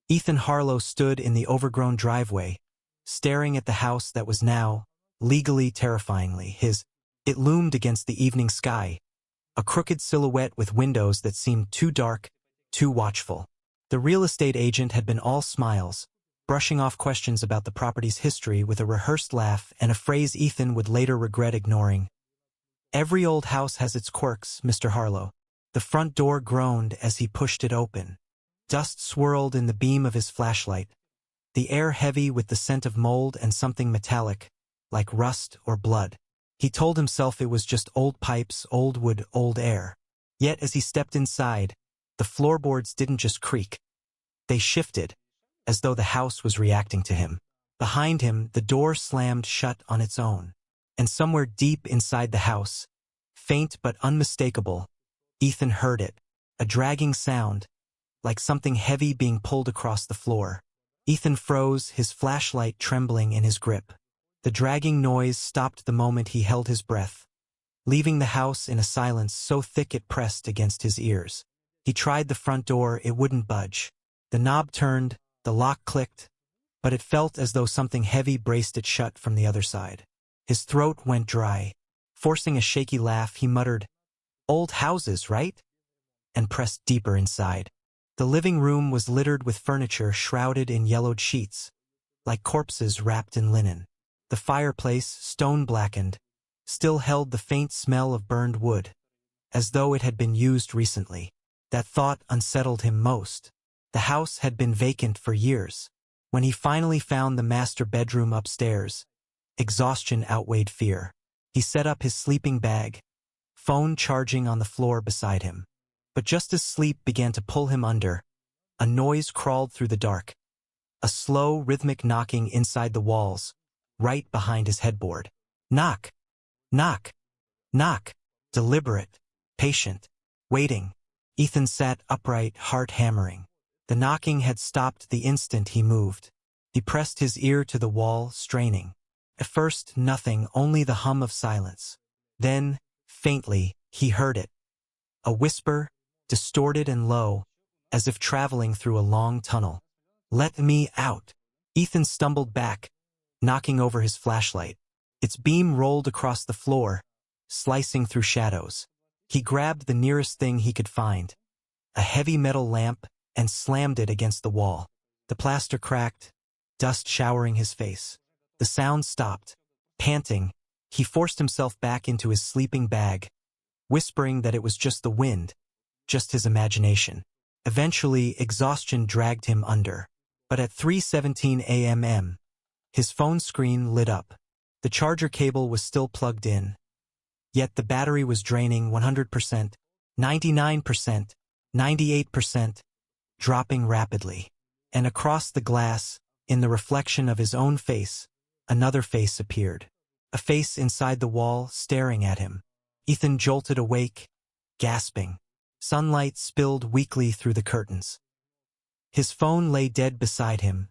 Ethan Harlow stood in the overgrown driveway, staring at the house that was now, legally terrifyingly, his. It loomed against the evening sky, a crooked silhouette with windows that seemed too dark, too watchful. The real estate agent had been all smiles, brushing off questions about the property's history with a rehearsed laugh and a phrase Ethan would later regret ignoring. "Every old house has its quirks, Mr. Harlow." The front door groaned as he pushed it open. Dust swirled in the beam of his flashlight, the air heavy with the scent of mold and something metallic, like rust or blood. He told himself it was just old pipes, old wood, old air. Yet as he stepped inside, the floorboards didn't just creak. They shifted, as though the house was reacting to him. Behind him, the door slammed shut on its own. And somewhere deep inside the house, faint but unmistakable, Ethan heard it, a dragging sound, like something heavy being pulled across the floor. Ethan froze, his flashlight trembling in his grip. The dragging noise stopped the moment he held his breath, leaving the house in a silence so thick it pressed against his ears. He tried the front door, it wouldn't budge. The knob turned, the lock clicked, but it felt as though something heavy braced it shut from the other side. His throat went dry. Forcing a shaky laugh, he muttered, "Old houses, right?" and pressed deeper inside. The living room was littered with furniture shrouded in yellowed sheets, like corpses wrapped in linen. The fireplace, stone-blackened, still held the faint smell of burned wood, as though it had been used recently. That thought unsettled him most. The house had been vacant for years. When he finally found the master bedroom upstairs, exhaustion outweighed fear. He set up his sleeping bag, phone charging on the floor beside him. But just as sleep began to pull him under, a noise crawled through the dark. A slow, rhythmic knocking inside the walls, right behind his headboard. Knock, knock, knock. Deliberate, patient, waiting. Ethan sat upright, heart hammering. The knocking had stopped the instant he moved. He pressed his ear to the wall, straining. At first, nothing, only the hum of silence. Then, faintly, he heard it. A whisper, distorted and low, as if traveling through a long tunnel. "Let me out." Ethan stumbled back, knocking over his flashlight. Its beam rolled across the floor, slicing through shadows. He grabbed the nearest thing he could find, a heavy metal lamp, and slammed it against the wall. The plaster cracked, dust showering his face. The sound stopped. Panting, he forced himself back into his sleeping bag, whispering that it was just the wind, just his imagination. Eventually, exhaustion dragged him under. But at 3:17 a.m., his phone screen lit up. The charger cable was still plugged in. Yet the battery was draining 100%, 99%, 98%, dropping rapidly. And across the glass, in the reflection of his own face, another face appeared. A face inside the wall, staring at him. Ethan jolted awake, gasping. Sunlight spilled weakly through the curtains. His phone lay dead beside him.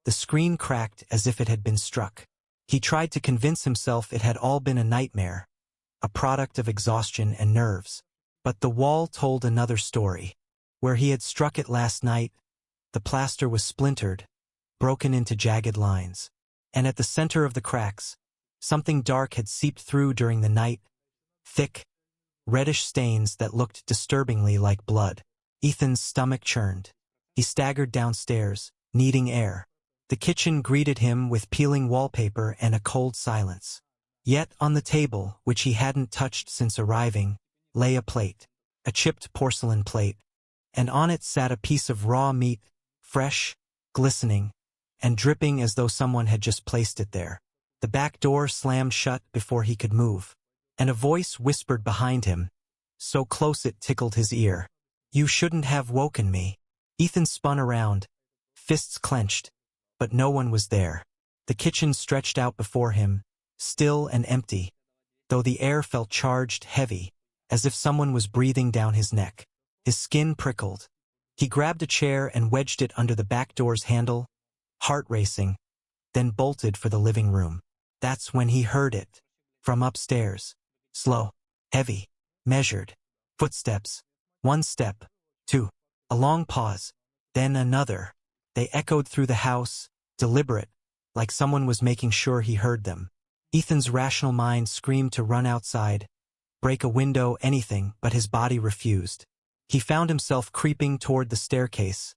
The screen cracked as if it had been struck. He tried to convince himself it had all been a nightmare, a product of exhaustion and nerves. But the wall told another story. Where he had struck it last night, the plaster was splintered, broken into jagged lines. And at the center of the cracks, something dark had seeped through during the night, thick, reddish stains that looked disturbingly like blood. Ethan's stomach churned. He staggered downstairs, needing air. The kitchen greeted him with peeling wallpaper and a cold silence. Yet on the table, which he hadn't touched since arriving, lay a plate, a chipped porcelain plate, and on it sat a piece of raw meat, fresh, glistening, and dripping as though someone had just placed it there. The back door slammed shut before he could move, and a voice whispered behind him, so close it tickled his ear. "You shouldn't have woken me." Ethan spun around, fists clenched, but no one was there. The kitchen stretched out before him, still and empty, though the air felt charged, heavy, as if someone was breathing down his neck. His skin prickled. He grabbed a chair and wedged it under the back door's handle, heart racing, then bolted for the living room. That's when he heard it. From upstairs. Slow, heavy, measured. Footsteps. One step. Two. A long pause. Then another. They echoed through the house, deliberate, like someone was making sure he heard them. Ethan's rational mind screamed to run outside, break a window, anything, but his body refused. He found himself creeping toward the staircase,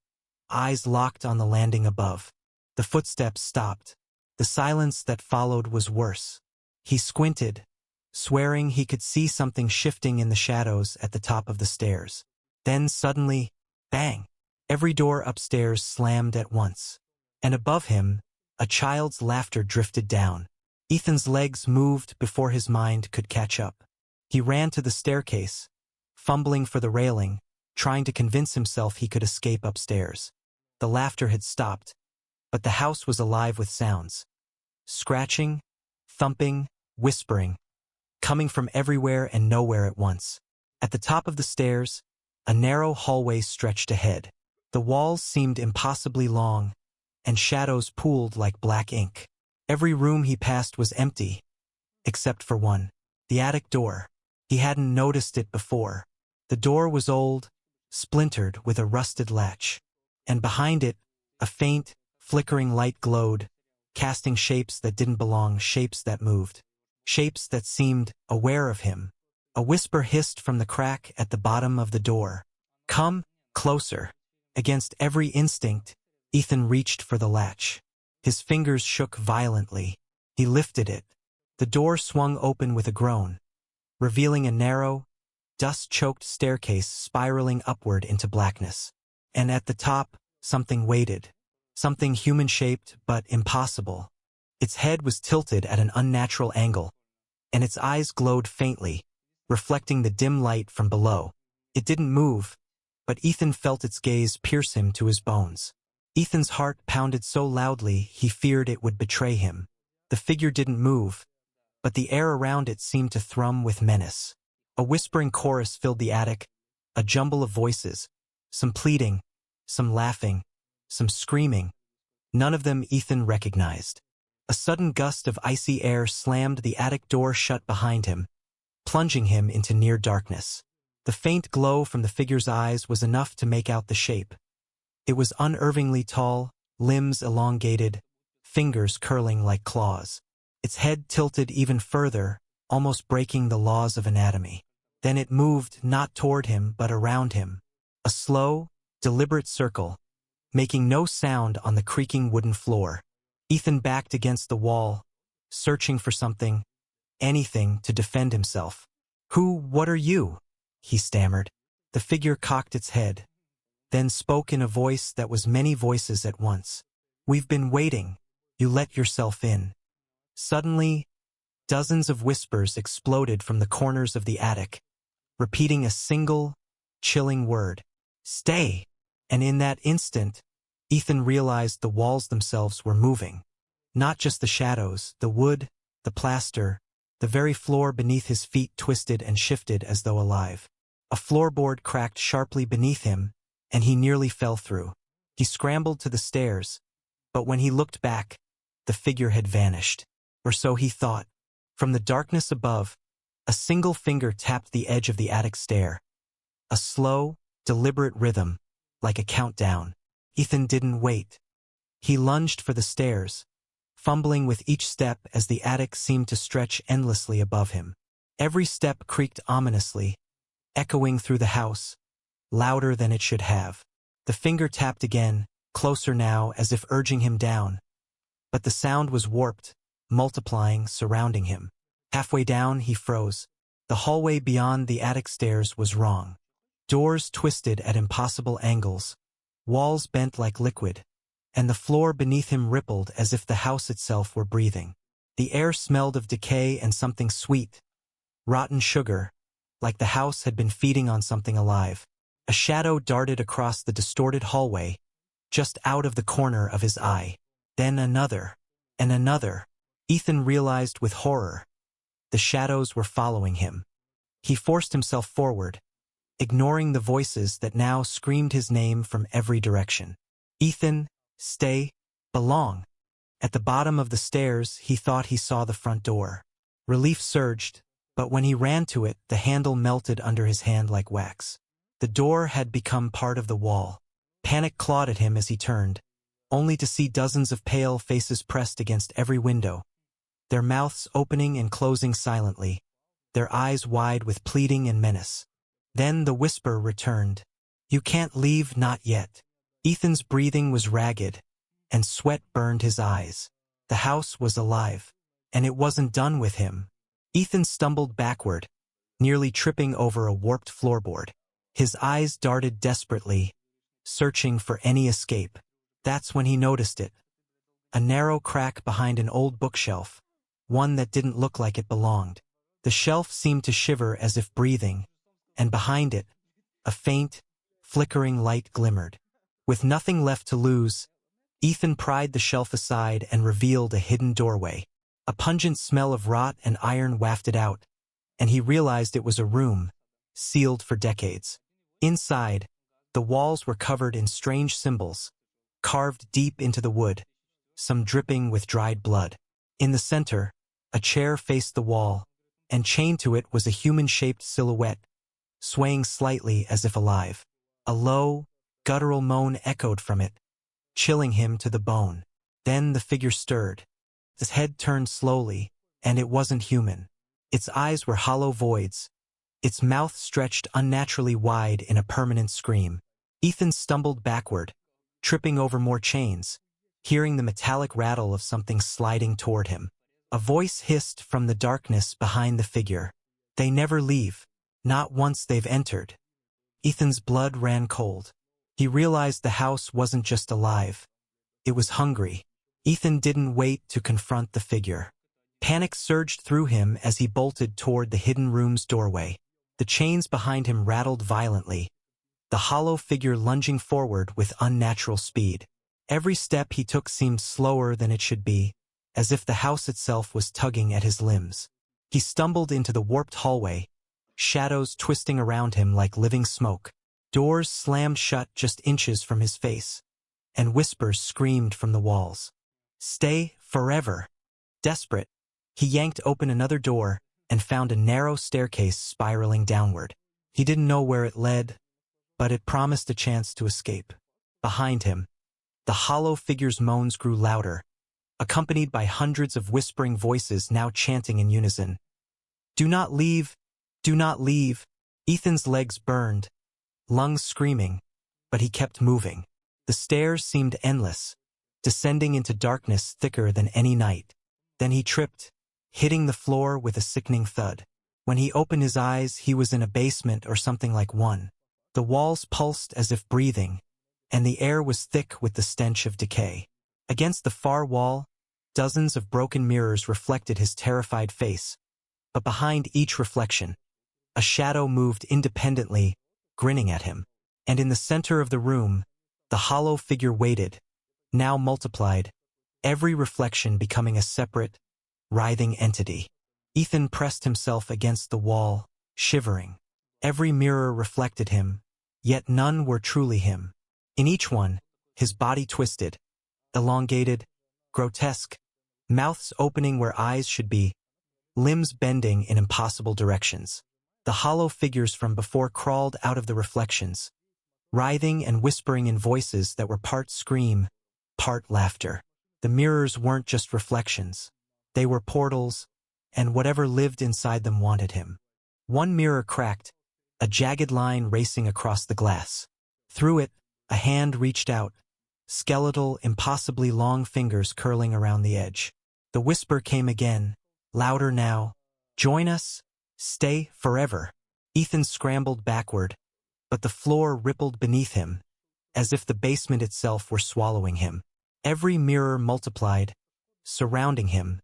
eyes locked on the landing above. The footsteps stopped. The silence that followed was worse. He squinted, swearing he could see something shifting in the shadows at the top of the stairs. Then suddenly, bang! Every door upstairs slammed at once. And above him, a child's laughter drifted down. Ethan's legs moved before his mind could catch up. He ran to the staircase, fumbling for the railing, trying to convince himself he could escape upstairs. The laughter had stopped, but the house was alive with sounds. Scratching, thumping, whispering, coming from everywhere and nowhere at once. At the top of the stairs, a narrow hallway stretched ahead. The walls seemed impossibly long, and shadows pooled like black ink. Every room he passed was empty, except for one. The attic door. He hadn't noticed it before. The door was old, splintered with a rusted latch. And behind it, a faint, flickering light glowed, casting shapes that didn't belong, shapes that moved. Shapes that seemed aware of him. A whisper hissed from the crack at the bottom of the door. "Come closer." Against every instinct, Ethan reached for the latch. His fingers shook violently. He lifted it. The door swung open with a groan, revealing a narrow, dust-choked staircase spiraling upward into blackness. And at the top, something waited. Something human-shaped but impossible. Its head was tilted at an unnatural angle, and its eyes glowed faintly, reflecting the dim light from below. It didn't move, but Ethan felt its gaze pierce him to his bones. Ethan's heart pounded so loudly he feared it would betray him. The figure didn't move, but the air around it seemed to thrum with menace. A whispering chorus filled the attic, a jumble of voices, some pleading, some laughing, some screaming. None of them Ethan recognized. A sudden gust of icy air slammed the attic door shut behind him, plunging him into near darkness. The faint glow from the figure's eyes was enough to make out the shape. It was unnervingly tall, limbs elongated, fingers curling like claws. Its head tilted even further, almost breaking the laws of anatomy. Then it moved not toward him but around him. A slow, deliberate circle, making no sound on the creaking wooden floor. Ethan backed against the wall, searching for something, anything to defend himself. What are you?" he stammered. The figure cocked its head, then spoke in a voice that was many voices at once. "We've been waiting. You let yourself in." Suddenly, dozens of whispers exploded from the corners of the attic, repeating a single, chilling word. "Stay!" And in that instant, Ethan realized the walls themselves were moving. Not just the shadows, the wood, the plaster, the very floor beneath his feet twisted and shifted as though alive. A floorboard cracked sharply beneath him, and he nearly fell through. He scrambled to the stairs, but when he looked back, the figure had vanished. Or so he thought. From the darkness above, a single finger tapped the edge of the attic stair. A slow, deliberate rhythm, like a countdown. Ethan didn't wait. He lunged for the stairs, fumbling with each step as the attic seemed to stretch endlessly above him. Every step creaked ominously, echoing through the house, louder than it should have. The finger tapped again, closer now as if urging him down. But the sound was warped, multiplying, surrounding him. Halfway down, he froze. The hallway beyond the attic stairs was wrong. Doors twisted at impossible angles, walls bent like liquid, and the floor beneath him rippled as if the house itself were breathing. The air smelled of decay and something sweet, rotten sugar, like the house had been feeding on something alive. A shadow darted across the distorted hallway, just out of the corner of his eye. Then another, and another. Ethan realized with horror. The shadows were following him. He forced himself forward, ignoring the voices that now screamed his name from every direction. Ethan, stay, belong. At the bottom of the stairs, he thought he saw the front door. Relief surged, but when he ran to it, the handle melted under his hand like wax. The door had become part of the wall. Panic clawed at him as he turned, only to see dozens of pale faces pressed against every window, their mouths opening and closing silently, their eyes wide with pleading and menace. Then the whisper returned. "You can't leave, not yet." Ethan's breathing was ragged, and sweat burned his eyes. The house was alive, and it wasn't done with him. Ethan stumbled backward, nearly tripping over a warped floorboard. His eyes darted desperately, searching for any escape. That's when he noticed it. A narrow crack behind an old bookshelf, one that didn't look like it belonged. The shelf seemed to shiver as if breathing, and behind it, a faint, flickering light glimmered. With nothing left to lose, Ethan pried the shelf aside and revealed a hidden doorway. A pungent smell of rot and iron wafted out, and he realized it was a room, sealed for decades. Inside, the walls were covered in strange symbols, carved deep into the wood, some dripping with dried blood. In the center, a chair faced the wall, and chained to it was a human-shaped silhouette, swaying slightly as if alive. A low, guttural moan echoed from it, chilling him to the bone. Then the figure stirred. His head turned slowly, and it wasn't human. Its eyes were hollow voids, its mouth stretched unnaturally wide in a permanent scream. Ethan stumbled backward, tripping over more chains, hearing the metallic rattle of something sliding toward him. A voice hissed from the darkness behind the figure. "They never leave, not once they've entered." Ethan's blood ran cold. He realized the house wasn't just alive. It was hungry. Ethan didn't wait to confront the figure. Panic surged through him as he bolted toward the hidden room's doorway. The chains behind him rattled violently, the hollow figure lunging forward with unnatural speed. Every step he took seemed slower than it should be, as if the house itself was tugging at his limbs. He stumbled into the warped hallway, shadows twisting around him like living smoke. Doors slammed shut just inches from his face, and whispers screamed from the walls. "Stay forever." Desperate, he yanked open another door and found a narrow staircase spiraling downward. He didn't know where it led, but it promised a chance to escape. Behind him, the hollow figure's moans grew louder, accompanied by hundreds of whispering voices now chanting in unison. "Do not leave! Do not leave!" Ethan's legs burned, lungs screaming, but he kept moving. The stairs seemed endless, descending into darkness thicker than any night. Then he tripped, hitting the floor with a sickening thud. When he opened his eyes, he was in a basement or something like one. The walls pulsed as if breathing, and the air was thick with the stench of decay. Against the far wall, dozens of broken mirrors reflected his terrified face, but behind each reflection, a shadow moved independently, grinning at him. And in the center of the room, the hollow figure waited, now multiplied, every reflection becoming a separate, writhing entity. Ethan pressed himself against the wall, shivering. Every mirror reflected him, yet none were truly him. In each one, his body twisted, elongated, grotesque, mouths opening where eyes should be, limbs bending in impossible directions. The hollow figures from before crawled out of the reflections, writhing and whispering in voices that were part scream, part laughter. The mirrors weren't just reflections. They were portals, and whatever lived inside them wanted him. One mirror cracked, a jagged line racing across the glass. Through it, a hand reached out, skeletal, impossibly long fingers curling around the edge. The whisper came again, louder now. "Join us. Stay forever." Ethan scrambled backward, but the floor rippled beneath him, as if the basement itself were swallowing him. Every mirror multiplied, surrounding him,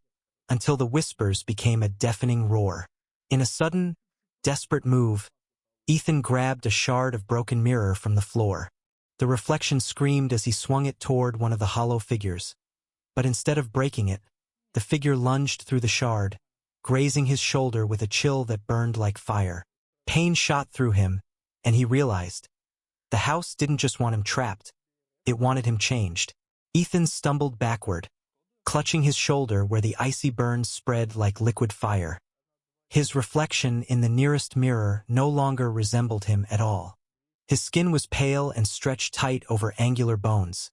until the whispers became a deafening roar. In a sudden, desperate move, Ethan grabbed a shard of broken mirror from the floor. The reflection screamed as he swung it toward one of the hollow figures. But instead of breaking it, the figure lunged through the shard, grazing his shoulder with a chill that burned like fire. Pain shot through him, and he realized the house didn't just want him trapped, it wanted him changed. Ethan stumbled backward, clutching his shoulder where the icy burns spread like liquid fire. His reflection in the nearest mirror no longer resembled him at all. His skin was pale and stretched tight over angular bones.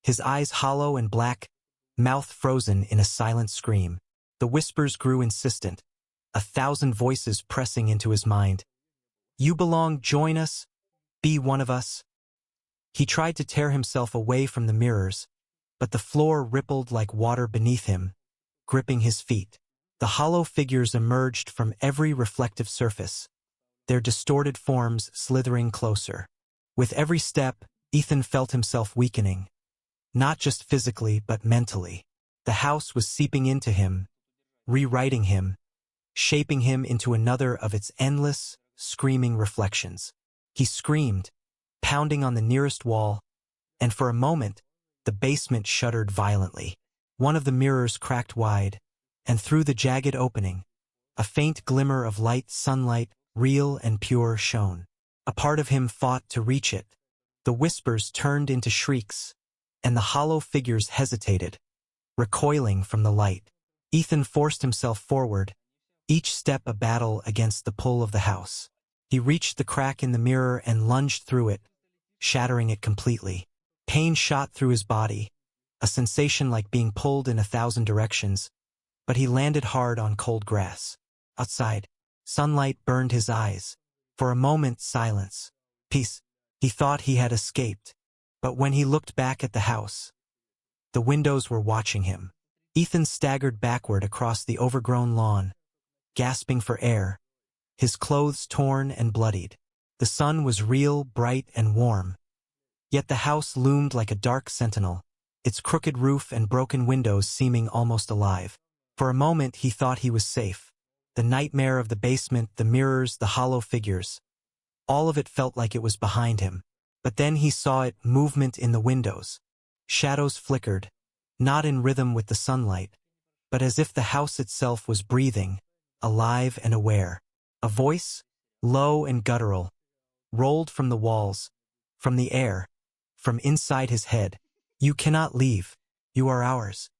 his eyes hollow and black, mouth frozen in a silent scream. The whispers grew insistent, 1,000 voices pressing into his mind. You belong, join us, be one of us. He tried to tear himself away from the mirrors, but the floor rippled like water beneath him, gripping his feet. The hollow figures emerged from every reflective surface, their distorted forms slithering closer. With every step, Ethan felt himself weakening, not just physically but mentally. The house was seeping into him, rewriting him, shaping him into another of its endless, screaming reflections. He screamed, pounding on the nearest wall, and for a moment, the basement shuddered violently. One of the mirrors cracked wide, and through the jagged opening, a faint glimmer of light sunlight, real and pure, shone. A part of him fought to reach it. The whispers turned into shrieks, and the hollow figures hesitated, recoiling from the light. Ethan forced himself forward, each step a battle against the pull of the house. He reached the crack in the mirror and lunged through it, shattering it completely. Pain shot through his body, a sensation like being pulled in 1,000 directions, but he landed hard on cold grass. Outside, sunlight burned his eyes. For a moment, silence. Peace. He thought he had escaped, but when he looked back at the house, the windows were watching him. Ethan staggered backward across the overgrown lawn, gasping for air, his clothes torn and bloodied. The sun was real, bright, and warm, yet the house loomed like a dark sentinel, its crooked roof and broken windows seeming almost alive. For a moment he thought he was safe. The nightmare of the basement, the mirrors, the hollow figures. All of it felt like it was behind him. But then he saw it, movement in the windows. Shadows flickered, not in rhythm with the sunlight, but as if the house itself was breathing, alive and aware. A voice, low and guttural, rolled from the walls, from the air, from inside his head. You cannot leave. You are ours.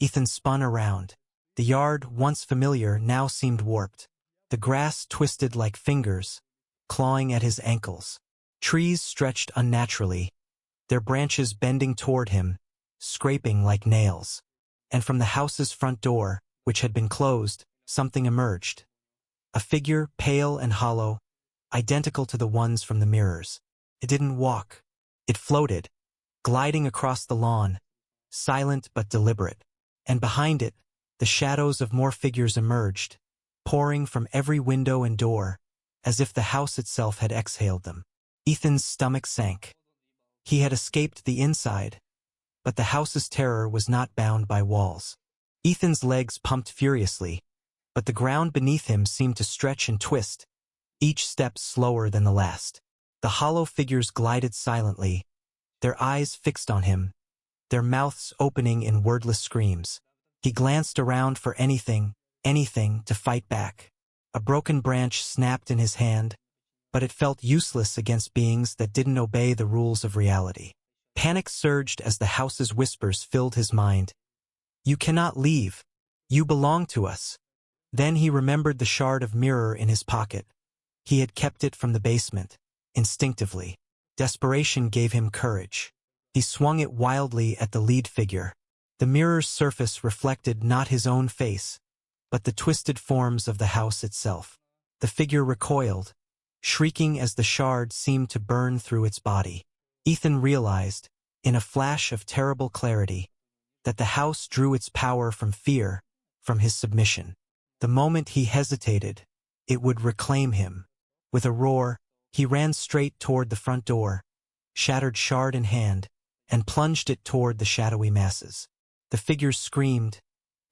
Ethan spun around. The yard, once familiar, now seemed warped. The grass twisted like fingers, clawing at his ankles. Trees stretched unnaturally, their branches bending toward him, scraping like nails. And from the house's front door, which had been closed, something emerged. A figure, pale and hollow, identical to the ones from the mirrors. It didn't walk. It floated, gliding across the lawn, silent but deliberate. And behind it, the shadows of more figures emerged, pouring from every window and door, as if the house itself had exhaled them. Ethan's stomach sank. He had escaped the inside, but the house's terror was not bound by walls. Ethan's legs pumped furiously, but the ground beneath him seemed to stretch and twist, each step slower than the last. The hollow figures glided silently, their eyes fixed on him, their mouths opening in wordless screams. He glanced around for anything to fight back. A broken branch snapped in his hand, but it felt useless against beings that didn't obey the rules of reality. Panic surged as the house's whispers filled his mind. You cannot leave. You belong to us. Then he remembered the shard of mirror in his pocket. He had kept it from the basement, instinctively. Desperation gave him courage. He swung it wildly at the lead figure. The mirror's surface reflected not his own face, but the twisted forms of the house itself. The figure recoiled, shrieking as the shard seemed to burn through its body. Ethan realized, in a flash of terrible clarity, that the house drew its power from fear, from his submission. The moment he hesitated, it would reclaim him. With a roar, he ran straight toward the front door, shattered shard in hand, and plunged it toward the shadowy masses. The figures screamed,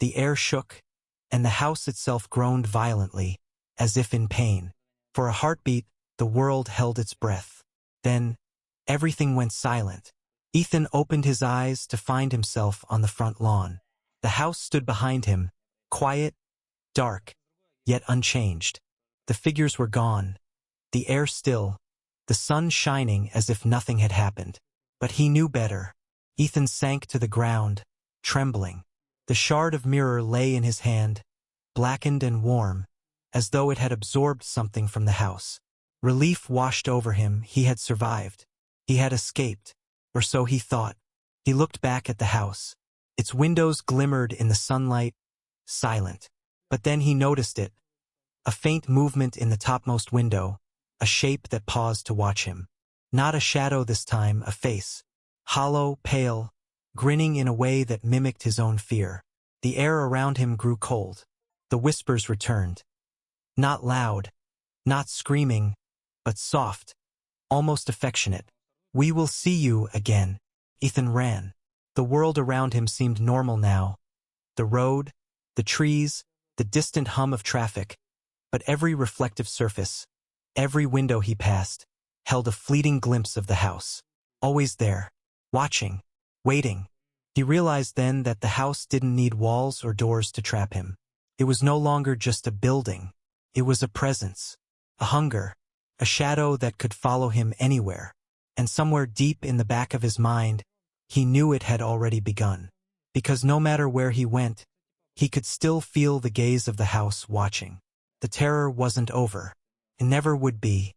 the air shook, and the house itself groaned violently, as if in pain. For a heartbeat, the world held its breath. Then, everything went silent. Ethan opened his eyes to find himself on the front lawn. The house stood behind him, quiet, dark, yet unchanged. The figures were gone, the air still, the sun shining as if nothing had happened. But he knew better. Ethan sank to the ground, trembling. The shard of mirror lay in his hand, blackened and warm, as though it had absorbed something from the house. Relief washed over him. He had survived. He had escaped, or so he thought. He looked back at the house. Its windows glimmered in the sunlight, silent. But then he noticed it. A faint movement in the topmost window, a shape that paused to watch him. Not a shadow this time, a face. Hollow, pale, grinning in a way that mimicked his own fear. The air around him grew cold. The whispers returned. Not loud, not screaming, but soft, almost affectionate. "We will see you again." Ethan ran. The world around him seemed normal now. The road, the trees, the distant hum of traffic. But every reflective surface, every window he passed, held a fleeting glimpse of the house. Always there, watching, waiting. He realized then that the house didn't need walls or doors to trap him. It was no longer just a building. It was a presence, a hunger, a shadow that could follow him anywhere. And somewhere deep in the back of his mind, he knew it had already begun. Because no matter where he went, he could still feel the gaze of the house watching. The terror wasn't over. It never would be.